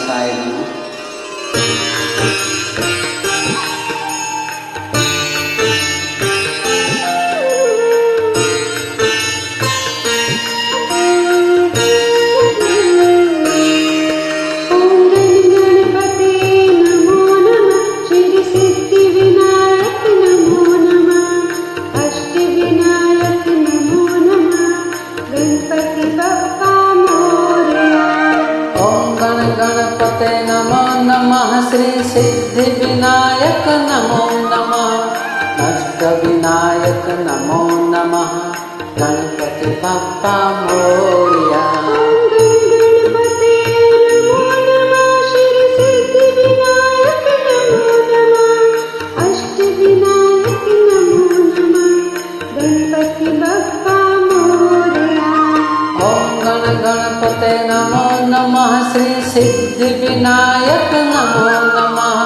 गणेशाय नमः। गणपते नमो नमः। श्री सिद्धि विनायक नमो नमः। अष्ट विनायक नमो नमः। गणपति बप्पा मोरया। गणपते नमो नमः। श्री सिद्धि विनायक नमो नमः। अष्ट विनायक नमो नमः। गणपति बप्पा मोरया। गणपते नमो नमः। श्री सिद्धि विनायक नमो नमः।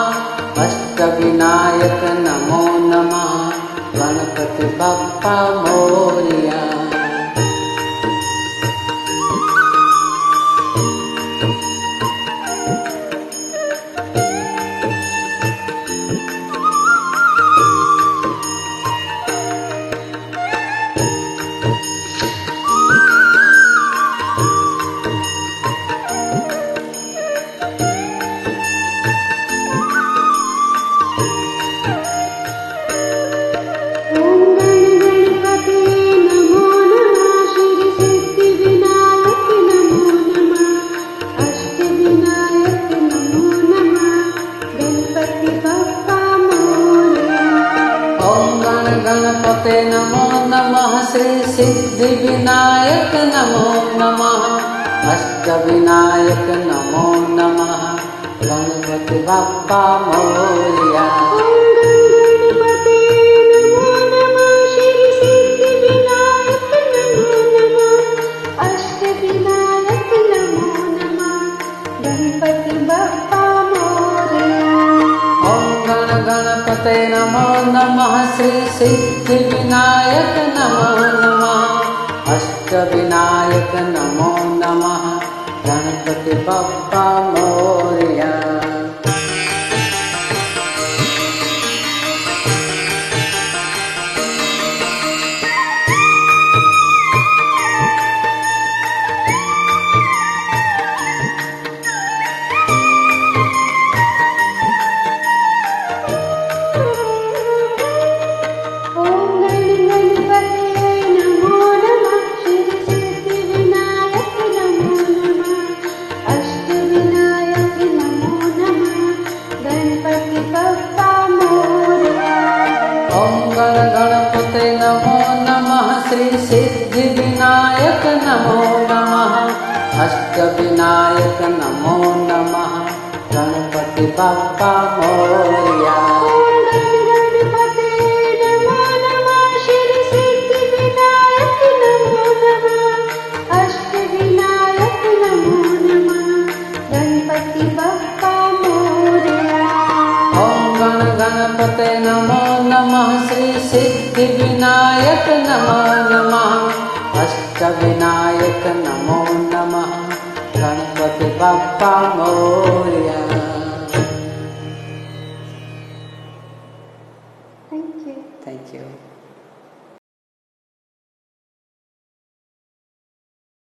अष्ट विनायक नमो नमः। गणपति बप्पा मोरया। गणपते नमो नमः। श्री सिद्धि विनायक नमो नमः। अष्ट विनायक नमो नमः। गणपति बप्पा मोरया। गणपते नमो नमः। श्री सिद्धि विनायक नमो नमः। अष्ट विनायक नमो नमः। गणपति बप्पा मोरया। गणपते नमो नमः। श्री सिद्धि विनायक नमो नमः। अष्ट विनायक नमो